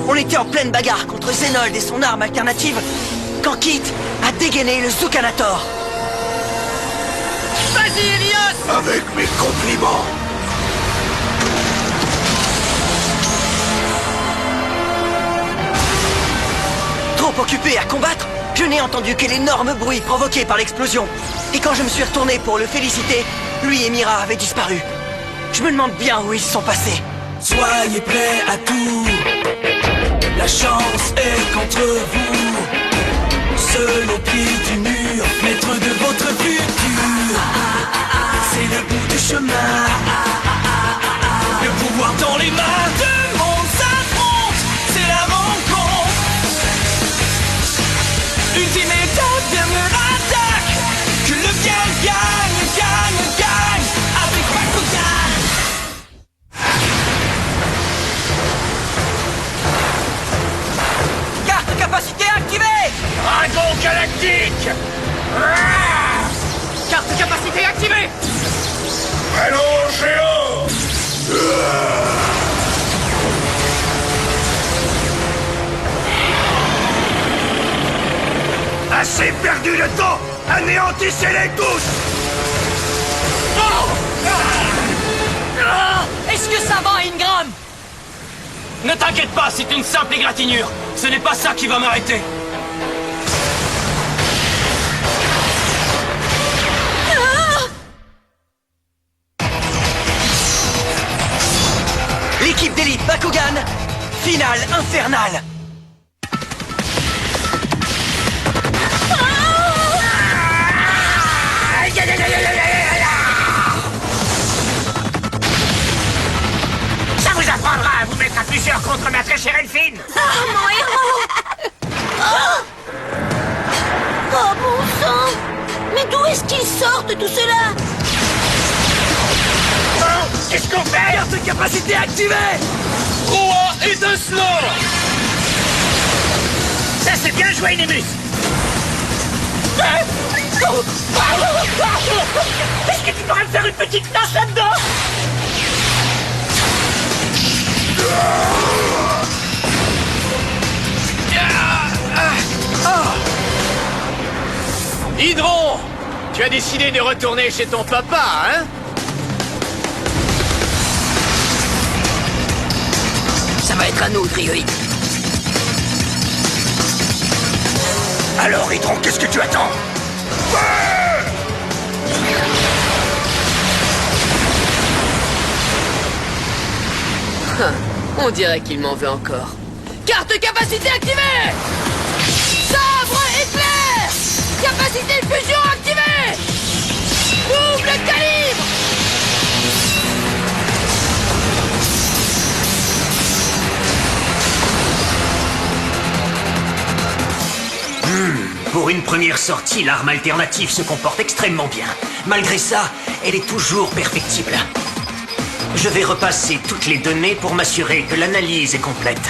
On était en pleine bagarre contre Zenold et son arme alternative quand Kit a dégainé le Zukanator. Vas-y, Elios! Avec mes compliments. Trop occupé à combattre, je n'ai entendu que l'énorme bruit provoqué par l'explosion. Et quand je me suis retourné pour le féliciter, lui et Mira avaient disparu. Je me demande bien où ils sont passés. Soyez prêts à tout. La chance est contre vous. Seul au pied du mur, maître de votre futur. C'est le bout du chemin. Le pouvoir dans les mains. Deux mondes s'affrontent. C'est la rencontre. Ultime étape, dernière attaque. Que le bien gagne, gagne, gagne. Avec Bakugan. Carte capacité activée! Dragon galactique! Carte capacité activée! Allons, géant. Assez perdu de temps. Anéantissez-les tous. Est-ce que ça va, Ingram? Ne t'inquiète pas, c'est une simple égratignure. Ce n'est pas ça qui va m'arrêter. L'équipe d'élite Bakugan, finale infernale. Ça vous apprendra à vous mettre à plusieurs contre ma très chère Elfine. Mon héros! Oh bon sang! Mais d'où est-ce qu'ils sortent tout cela? Qu'est-ce qu'on fait? Carte capacité activée. Roi étincelant! Ça c'est bien joué, Nemus! Est-ce que tu pourrais me faire une petite tâche là-dedans? Hydron! Tu as décidé de retourner chez ton papa, hein? Ça va être un autre Ryoïde. Alors, Hydron, qu'est-ce que tu attends? On dirait qu'il m'en veut encore. Carte capacité activée! Sabre éclair! Capacité de fusion activée! Double calibre! Pour une première sortie, l'arme alternative se comporte extrêmement bien. Malgré ça, elle est toujours perfectible. Je vais repasser toutes les données pour m'assurer que l'analyse est complète.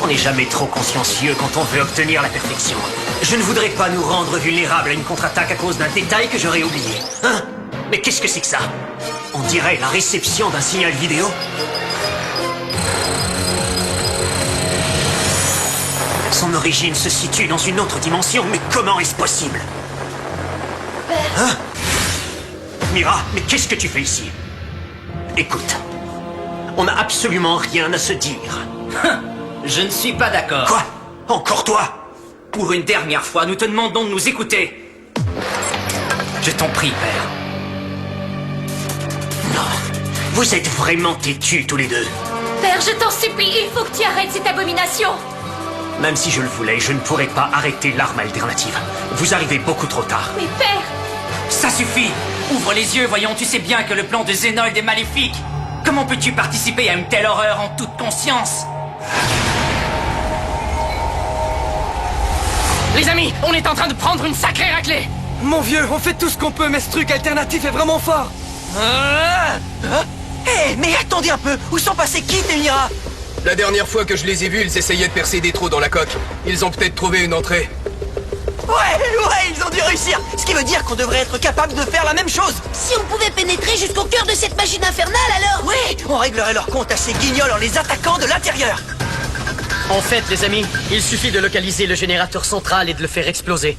On n'est jamais trop consciencieux quand on veut obtenir la perfection. Je ne voudrais pas nous rendre vulnérables à une contre-attaque à cause d'un détail que j'aurais oublié. Hein? Mais qu'est-ce que c'est que ça? On dirait la réception d'un signal vidéo. Son origine se situe dans une autre dimension, mais comment est-ce possible? Hein? Mira, mais qu'est-ce que tu fais ici? Écoute, on n'a absolument rien à se dire. Je ne suis pas d'accord. Quoi? Encore toi? Pour une dernière fois, nous te demandons de nous écouter. Je t'en prie, père. Non, vous êtes vraiment têtus tous les deux. Père, je t'en supplie, il faut que tu arrêtes cette abomination. Même si je le voulais, je ne pourrais pas arrêter l'arme alternative. Vous arrivez beaucoup trop tard. Mais père! Ça suffit! Ouvre les yeux, voyons, tu sais bien que le plan de Zenold est maléfique. Comment peux-tu participer à une telle horreur en toute conscience? Les amis, on est en train de prendre une sacrée raclée! Mon vieux, on fait tout ce qu'on peut, mais ce truc alternatif est vraiment fort. Hé, mais attendez un peu, où sont passés Kit et Mira? La dernière fois que je les ai vus, ils essayaient de percer des trous dans la coque. Ils ont peut-être trouvé une entrée. Ouais, ils ont dû réussir. Ce qui veut dire qu'on devrait être capable de faire la même chose. Si on pouvait pénétrer jusqu'au cœur de cette machine infernale, alors... Oui, on réglerait leur compte à ces guignols en les attaquant de l'intérieur. En fait, les amis, il suffit de localiser le générateur central et de le faire exploser.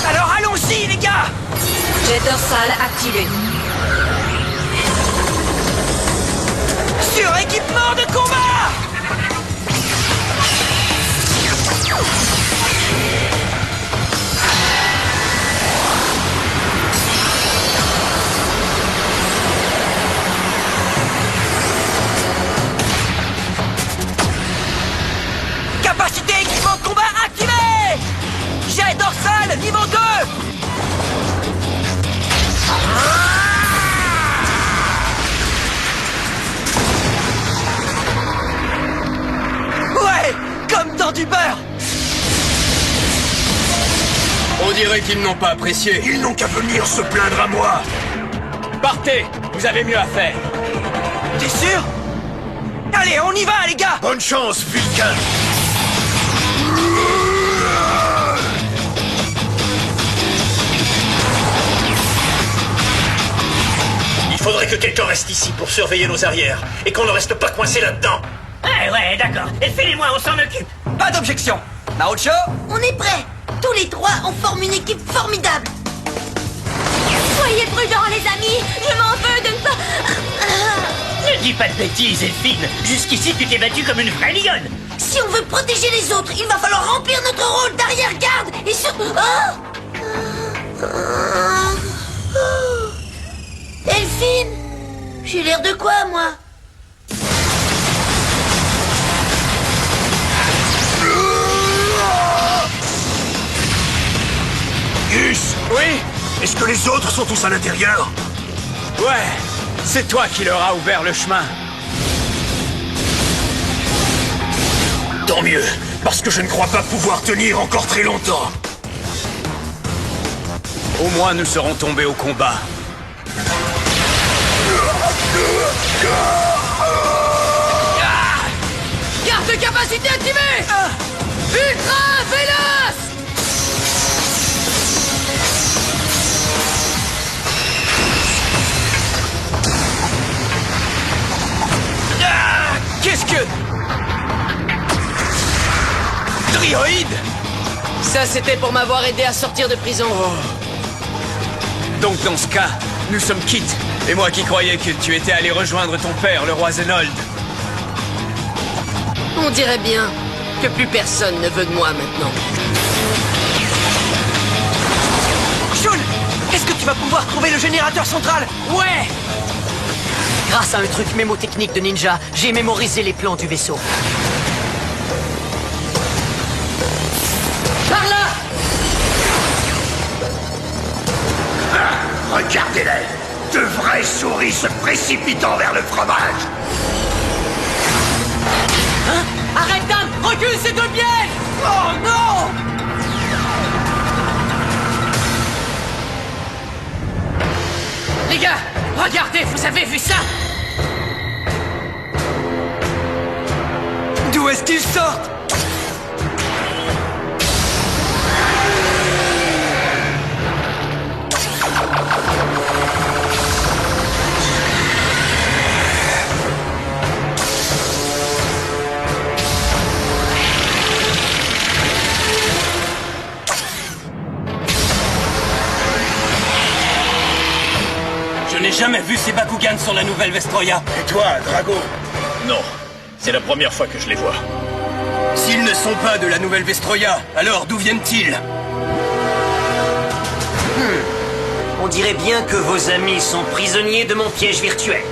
Alors allons-y, les gars! Jet dorsal activé. Sur-équipement de combat! Capacité équipement de combat activée! Jet dorsal niveau 2! Ouais! Comme dans du beurre! On dirait qu'ils n'ont pas apprécié. Ils n'ont qu'à venir se plaindre à moi. Partez, vous avez mieux à faire. T'es sûr? Allez, on y va, les gars! Bonne chance, Vulcain. Il faudrait que quelqu'un reste ici pour surveiller nos arrières et qu'on ne reste pas coincé là-dedans. Ouais, d'accord. Et filez-moi, on s'en occupe. Pas d'objection! Naocho? On est prêts. Tous les trois, on forme une équipe formidable. Soyez prudents, les amis. Je m'en veux de ne pas... Ne dis pas de bêtises, Elphine. Jusqu'ici, tu t'es battue comme une vraie lionne. Si on veut protéger les autres, il va falloir remplir notre rôle d'arrière-garde et Elphine, j'ai l'air de quoi, moi? Gus, Oui? est-ce que les autres sont tous à l'intérieur? Ouais, c'est toi qui leur a ouvert le chemin. Tant mieux, parce que je ne crois pas pouvoir tenir encore très longtemps. Au moins, nous serons tombés au combat. Carte de capacité activée! Ultra véloce! Qu'est-ce que... Trioïde! Ça, c'était pour m'avoir aidé à sortir de prison. Donc dans ce cas, nous sommes quittes. Et moi qui croyais que tu étais allé rejoindre ton père, le roi Zenold. On dirait bien que plus personne ne veut de moi maintenant. Shun! Est-ce que tu vas pouvoir trouver le générateur central? Ouais! Grâce à un truc mémotechnique de ninja, j'ai mémorisé les plans du vaisseau. Par là! Regardez-les! De vraies souris se précipitant vers le fromage! Hein? Arrête, Dan! Recule ces deux pieds! Oh non! Les gars, regardez, vous avez vu ça? D'où est-ce qu'ils sortent? Je n'ai jamais vu ces Bakugans sur la nouvelle Vestroya. Et toi, Drago? Non, c'est la première fois que je les vois. S'ils ne sont pas de la nouvelle Vestroya, alors d'où viennent-ils? On dirait bien que vos amis sont prisonniers de mon piège virtuel.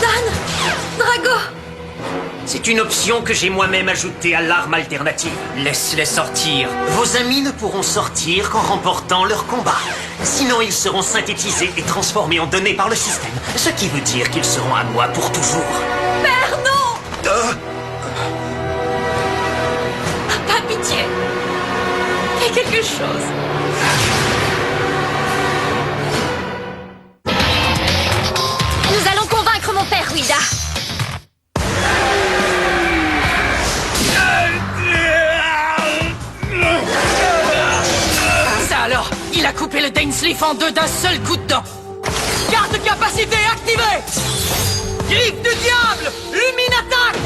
Dan! Drago! C'est une option que j'ai moi-même ajoutée à l'arme alternative. Laisse-les sortir. Vos amis ne pourront sortir qu'en remportant leur combat. Sinon, ils seront synthétisés et transformés en données par le système. Ce qui veut dire qu'ils seront à moi pour toujours. Père, non! Pas pitié! Fais quelque chose! Nous allons convaincre mon père, Ouida! Ça alors, il a coupé le Dainsleif en deux d'un seul coup de dent. Carte de capacité activée! Griffe du diable! Lumine attaque!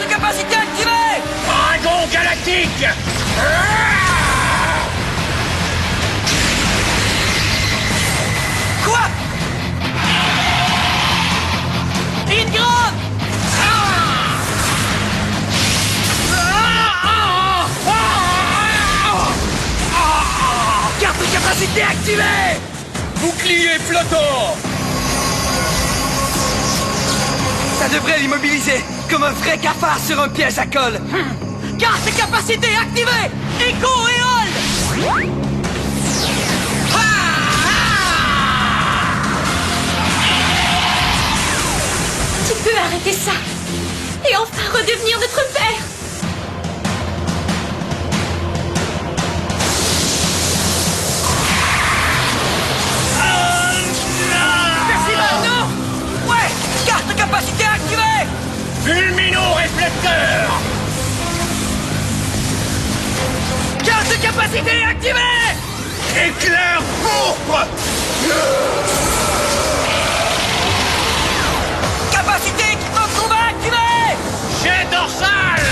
de capacité activée! Dragon galactique! Quoi? Ingram! Carte de capacité activée! Bouclier flottant! Ça devrait l'immobiliser, comme un vrai cafard sur un piège à colle. Carte de capacité activée! Echo et hold! Tu peux arrêter ça et enfin redevenir notre père. Percival, non! Ouais! Carte de capacité activée! Fulmino-réflecteur! Carte de capacité activée! Éclair pourpre! Capacité équipement de combat activée! Jet dorsal!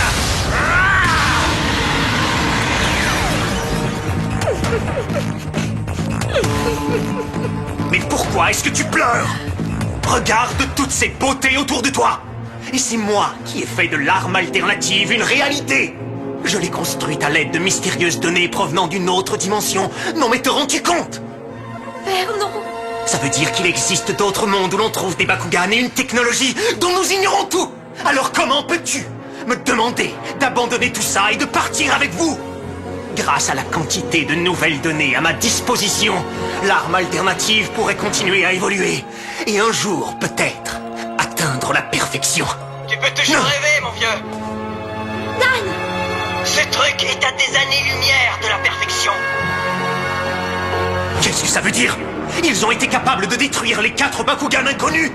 Mais pourquoi est-ce que tu pleures? Regarde toutes ces beautés autour de toi. Et c'est moi qui ai fait de l'arme alternative une réalité. Je l'ai construite à l'aide de mystérieuses données provenant d'une autre dimension. Non mais te rends-tu compte? Père, non. Ça veut dire qu'il existe d'autres mondes où l'on trouve des Bakugan et une technologie dont nous ignorons tout. Alors comment peux-tu me demander d'abandonner tout ça et de partir avec vous? Grâce à la quantité de nouvelles données à ma disposition, l'arme alternative pourrait continuer à évoluer. Et un jour, peut-être, atteindre la perfection. Tu peux toujours rêver, mon vieux. Dan! Ce truc est à des années-lumière de la perfection. Qu'est-ce que ça veut dire? Ils ont été capables de détruire les 4 Bakugan inconnus.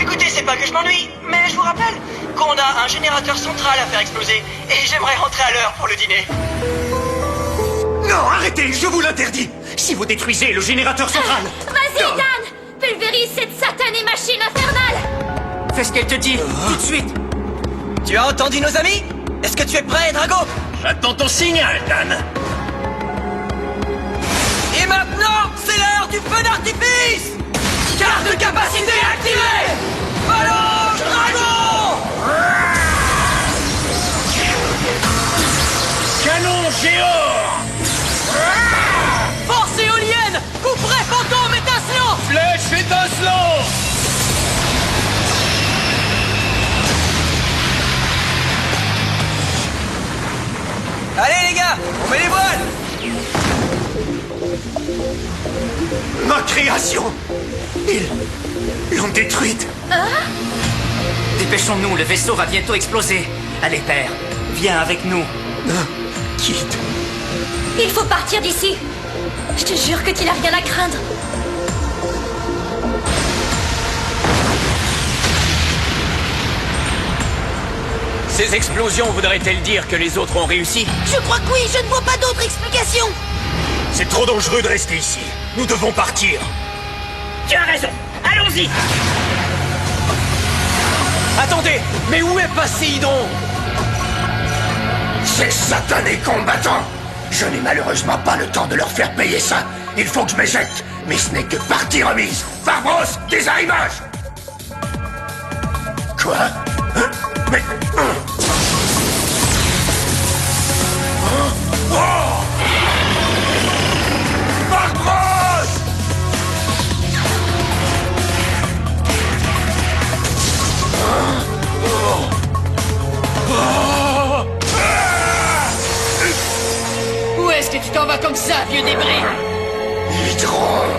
Écoutez, c'est pas que je m'ennuie, mais je vous rappelle qu'on a un générateur central à faire exploser et j'aimerais rentrer à l'heure pour le dîner. Non, arrêtez, je vous l'interdis. Si vous détruisez le générateur central... Vas-y, Dan! Pulvérise cette satanée machine infernale! Fais ce qu'elle te dit, tout de suite. Tu as entendu nos amis? Est-ce que tu es prêt, Drago? J'attends ton signal, Dan. Et maintenant, c'est l'heure du feu d'artifice! Carte de capacité activée! Allons, Drago! Canon géant! Force éolienne! Coup près fantôme étincelant! Flèche étincelante! Allez les gars, on met les voiles! Ma création! Ils l'ont détruite. Dépêchons-nous, le vaisseau va bientôt exploser. Allez, père, viens avec nous. Quitte. Il faut partir d'ici. Je te jure que tu n'as rien à craindre. Ces explosions voudraient-elles dire que les autres ont réussi? Je crois que oui, je ne vois pas d'autre explication. C'est trop dangereux de rester ici. Nous devons partir. Tu as raison, allons-y! Attendez, mais où est passé Hydron? Ces satanés combattants! Je n'ai malheureusement pas le temps de leur faire payer ça. Il faut que je m'éjecte. Mais ce n'est que partie remise. Farbros, désarrivage! Quoi? Hein? Mais... Oh! Farbros! Où est-ce que tu t'en vas comme ça, vieux débris? Hydron!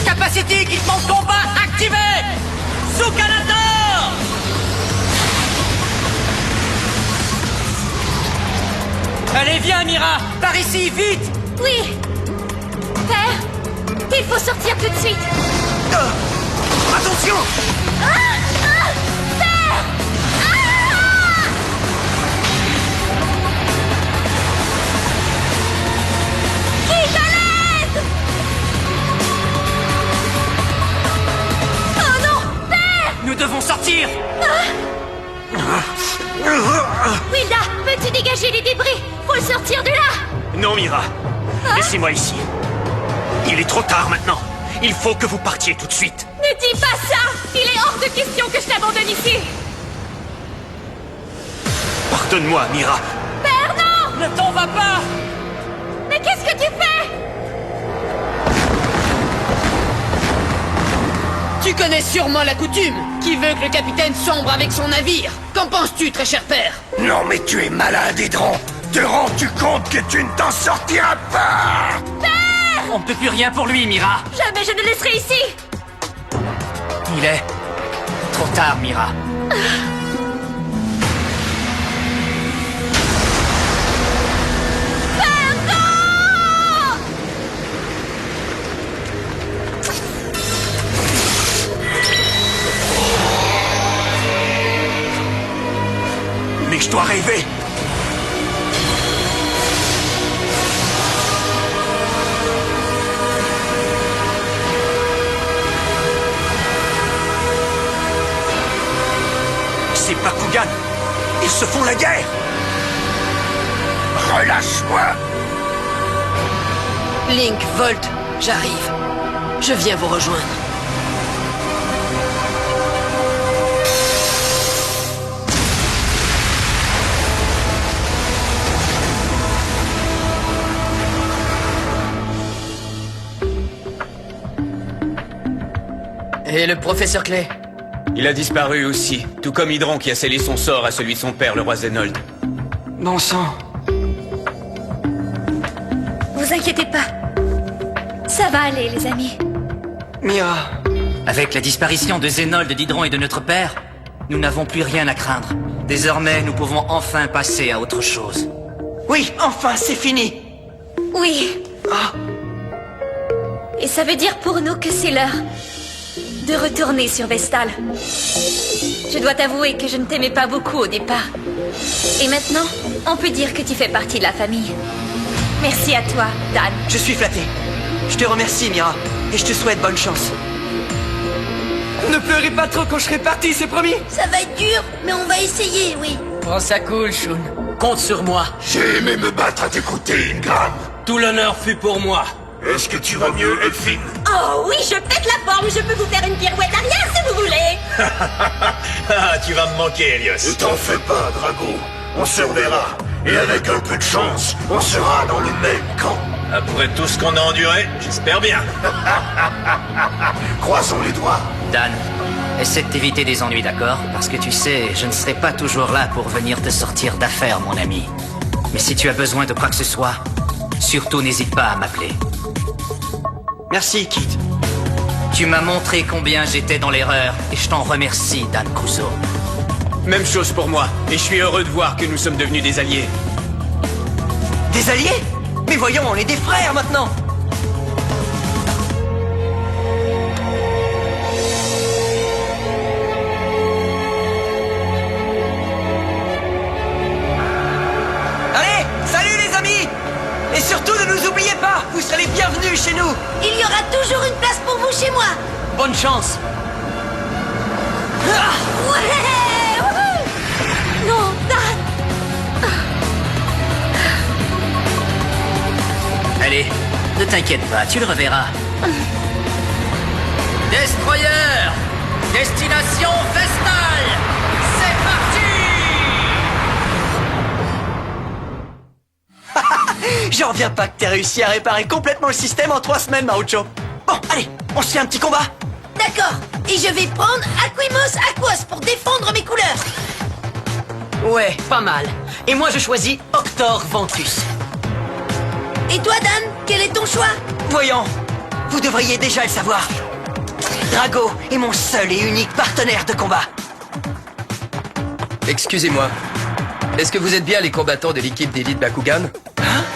Capacité équipement de Viens, Mira! Par ici, vite! Oui. Père, il faut sortir tout de suite. Attention! Père! Vite, à l'aide! Oh non! Père! Nous devons sortir! Wilda, peux-tu dégager les débris? Faut le sortir de là! Non, Mira. Laissez-moi ici. Il est trop tard maintenant. Il faut que vous partiez tout de suite. Ne dis pas ça! Il est hors de question que je t'abandonne ici! Pardonne-moi, Mira. Père, non! Ne t'en va pas! Mais qu'est-ce que tu fais? Tu connais sûrement la coutume. Qui veut que le capitaine sombre avec son navire? Qu'en penses-tu, très cher père? Non mais tu es malade, Hydron. Te rends-tu compte que tu ne t'en sortiras pas? On ne peut plus rien pour lui, Mira! Jamais je ne laisserai ici! Il est trop tard, Mira. Mais je dois rêver. C'est Bakugan. Ils se font la guerre. Relâche-moi. Link, Volt, j'arrive. Je viens vous rejoindre. Et le professeur Clay? Il a disparu aussi, tout comme Hydron qui a scellé son sort à celui de son père, le roi Zenold. Bon sang. Vous inquiétez pas. Ça va aller, les amis. Mira. Avec la disparition de Zenold, d'Hydron et de notre père, nous n'avons plus rien à craindre. Désormais, nous pouvons enfin passer à autre chose. Oui, enfin, c'est fini. Oui. Ah, Et ça veut dire pour nous que c'est l'heure de retourner sur Vestal. Je dois t'avouer que je ne t'aimais pas beaucoup au départ. Et maintenant, on peut dire que tu fais partie de la famille. Merci à toi, Dan. je suis flatté. Je te remercie, Mira. Et je te souhaite bonne chance. Ne pleurez pas trop quand je serai parti, c'est promis. Ça va être dur, mais on va essayer, oui. Prends ça cool, Shun. Compte sur moi. J'ai aimé me battre à tes côtés, Ingram. Tout l'honneur fut pour moi. Est-ce que tu vas mieux, Elfine? Oh oui, je pète la forme, je peux vous faire une pirouette arrière si vous voulez. Ah, tu vas me manquer, Elios. Ne t'en fais pas, Drago. On se reverra. Et avec un peu de chance, on sera dans le même camp. Après tout ce qu'on a enduré, j'espère bien. Croisons les doigts. Dan, essaie de t'éviter des ennuis, d'accord? Parce que tu sais, je ne serai pas toujours là pour venir te sortir d'affaires, mon ami. Mais si tu as besoin de quoi que ce soit, surtout n'hésite pas à m'appeler. Merci, Kit. Tu m'as montré combien j'étais dans l'erreur, et je t'en remercie, Dan Kuzo. Même chose pour moi, et je suis heureux de voir que nous sommes devenus des alliés. Des alliés? Mais voyons, on est des frères maintenant. Allez, salut les amis! Et surtout ne nous oubliez pas, vous serez les bienvenus chez nous. Il y aura toujours une place pour vous chez moi. Bonne chance. Ouais, wouhou. Non, Dan. Allez, ne t'inquiète pas, tu le reverras. Destroyer! Destination Vestal! C'est parti! J'en reviens pas que t'aies réussi à réparer complètement le système en 3 semaines, Marucho. Bon, allez, on se fait un petit combat. D'accord, et je vais prendre Aquimos Aquos pour défendre mes couleurs. Ouais, pas mal. Et moi, je choisis Octor Ventus. Et toi, Dan, quel est ton choix? Voyons, vous devriez déjà le savoir. Drago est mon seul et unique partenaire de combat. Excusez-moi. Est-ce que vous êtes bien les combattants de l'équipe d'élite Bakugan? Hein?